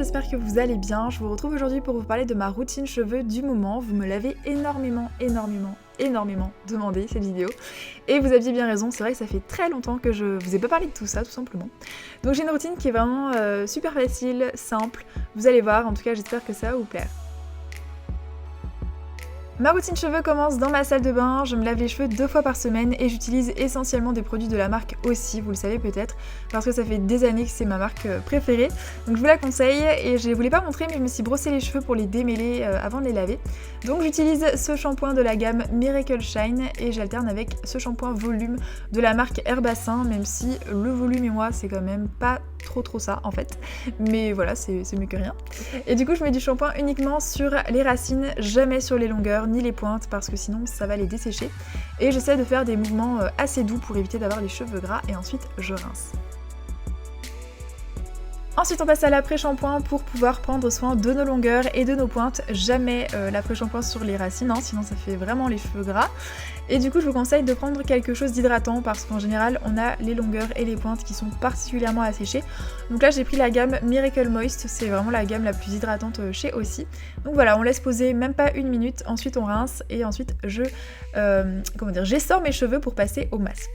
j'espère que vous allez bien. Je vous retrouve aujourd'hui pour vous parler de ma routine cheveux du moment. Vous me l'avez énormément demandé cette vidéo. Et vous aviez bien raison, c'est vrai que ça fait très longtemps que je vous ai pas parlé de tout ça, tout simplement. Donc j'ai une routine qui est vraiment super facile, simple. Vous allez voir, en tout cas j'espère que ça va vous plaire. Ma routine cheveux commence dans ma salle de bain, je me lave les cheveux 2 fois par semaine et j'utilise essentiellement des produits de la marque Aussi, vous le savez peut-être, parce que ça fait des années que c'est ma marque préférée. Donc je vous la conseille et je ne vous l'ai pas montré mais je me suis brossé les cheveux pour les démêler avant de les laver. Donc j'utilise ce shampoing de la gamme Miracle Shine et j'alterne avec ce shampoing volume de la marque Herbassin, même si le volume et moi c'est quand même pas trop ça en fait. Mais voilà, c'est mieux que rien. Et du coup je mets du shampoing uniquement sur les racines, jamais sur les longueurs ni les pointes parce que sinon ça va les dessécher. Et j'essaie de faire des mouvements assez doux pour éviter d'avoir les cheveux gras et ensuite je rince. Ensuite on passe à l'après-shampoing pour pouvoir prendre soin de nos longueurs et de nos pointes. Jamais l'après-shampoing sur les racines, hein, sinon ça fait vraiment les cheveux gras. Et du coup je vous conseille de prendre quelque chose d'hydratant parce qu'en général on a les longueurs et les pointes qui sont particulièrement asséchées. Donc là j'ai pris la gamme Miracle Moist, c'est vraiment la gamme la plus hydratante chez Aussi. Donc voilà, on laisse poser même pas une minute, ensuite on rince et ensuite j'essore mes cheveux pour passer au masque.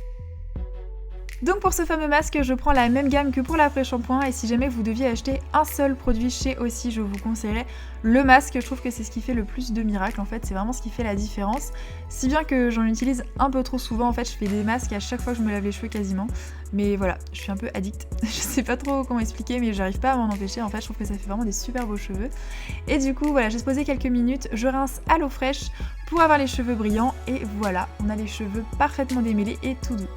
Donc pour ce fameux masque, je prends la même gamme que pour l'après-shampoing et si jamais vous deviez acheter un seul produit chez Aussi, je vous conseillerais le masque. Je trouve que c'est ce qui fait le plus de miracles en fait, c'est vraiment ce qui fait la différence. Si bien que j'en utilise un peu trop souvent, en fait je fais des masques à chaque fois que je me lave les cheveux quasiment. Mais voilà, je suis un peu addict, je sais pas trop comment expliquer mais j'arrive pas à m'en empêcher en fait, je trouve que ça fait vraiment des super beaux cheveux. Et du coup voilà, j'ai posé quelques minutes, je rince à l'eau fraîche pour avoir les cheveux brillants et voilà, on a les cheveux parfaitement démêlés et tout doux.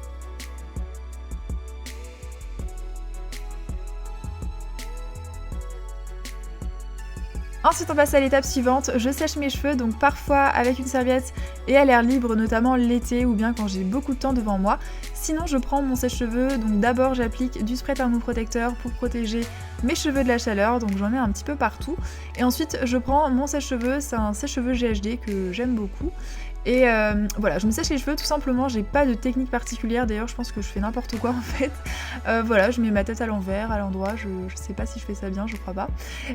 Ensuite on passe à l'étape suivante, je sèche mes cheveux donc parfois avec une serviette et à l'air libre notamment l'été ou bien quand j'ai beaucoup de temps devant moi. Sinon je prends mon sèche-cheveux, donc d'abord j'applique du spray thermoprotecteur pour protéger mes cheveux de la chaleur, donc j'en mets un petit peu partout. Et ensuite je prends mon sèche-cheveux, c'est un sèche-cheveux GHD que j'aime beaucoup. Et voilà, je me sèche les cheveux tout simplement, j'ai pas de technique particulière, d'ailleurs je pense que je fais n'importe quoi en fait. Voilà, je mets ma tête à l'envers, à l'endroit, je sais pas si je fais ça bien, je crois pas.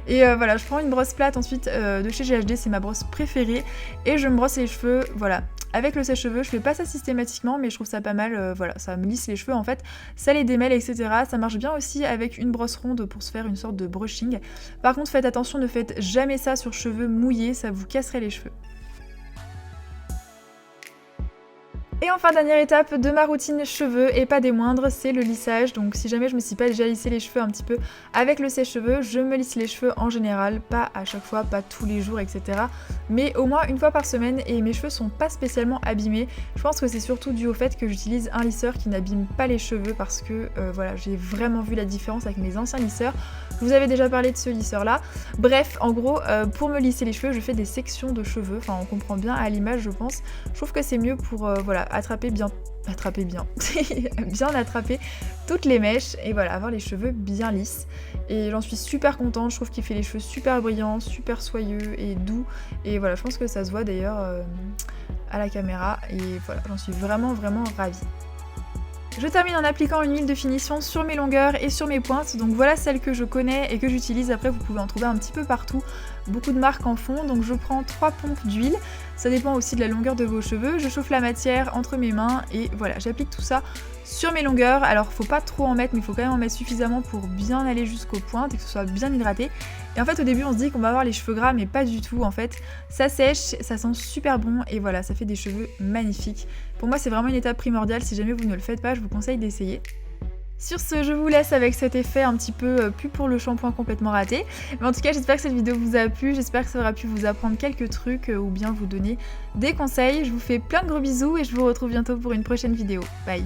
Et voilà, je prends une brosse plate ensuite de chez GHD, c'est ma brosse préférée, et je me brosse les cheveux, voilà. Avec le sèche-cheveux, je fais pas ça systématiquement mais je trouve ça pas mal, voilà, ça me lisse les cheveux en fait, ça les démêle etc. Ça marche bien aussi avec une brosse ronde pour se faire une sorte de brushing. Par contre faites attention, ne faites jamais ça sur cheveux mouillés, ça vous casserait les cheveux. Et enfin dernière étape de ma routine cheveux et pas des moindres, c'est le lissage. Donc si jamais je me suis pas déjà lissé les cheveux un petit peu avec le sèche-cheveux, je me lisse les cheveux en général, pas à chaque fois, pas tous les jours etc. Mais au moins une fois par semaine et mes cheveux sont pas spécialement abîmés. Je pense que c'est surtout dû au fait que j'utilise un lisseur qui n'abîme pas les cheveux parce que voilà, j'ai vraiment vu la différence avec mes anciens lisseurs. Je vous avais déjà parlé de ce lisseur là. Bref, en gros, pour me lisser les cheveux, je fais des sections de cheveux, enfin on comprend bien à l'image je pense. Je trouve que c'est mieux pour voilà, bien attraper toutes les mèches et voilà, avoir les cheveux bien lisses. Et j'en suis super contente, je trouve qu'il fait les cheveux super brillants, super soyeux et doux. Et voilà, je pense que ça se voit d'ailleurs à la caméra et voilà, j'en suis vraiment ravie. Je termine en appliquant une huile de finition sur mes longueurs et sur mes pointes, donc voilà celle que je connais et que j'utilise. Après vous pouvez en trouver un petit peu partout, beaucoup de marques en font, donc je prends 3 pompes d'huile, ça dépend aussi de la longueur de vos cheveux, je chauffe la matière entre mes mains et voilà, j'applique tout ça sur mes longueurs. Alors faut pas trop en mettre mais il faut quand même en mettre suffisamment pour bien aller jusqu'aux pointes et que ce soit bien hydraté. Et en fait au début on se dit qu'on va avoir les cheveux gras mais pas du tout en fait, ça sèche, ça sent super bon et voilà, ça fait des cheveux magnifiques. Pour moi c'est vraiment une étape primordiale, si jamais vous ne le faites pas je vous conseille d'essayer. Sur ce, je vous laisse avec cet effet un petit peu plus pour le shampoing complètement raté. Mais en tout cas, j'espère que cette vidéo vous a plu, j'espère que ça aura pu vous apprendre quelques trucs ou bien vous donner des conseils. Je vous fais plein de gros bisous et je vous retrouve bientôt pour une prochaine vidéo. Bye!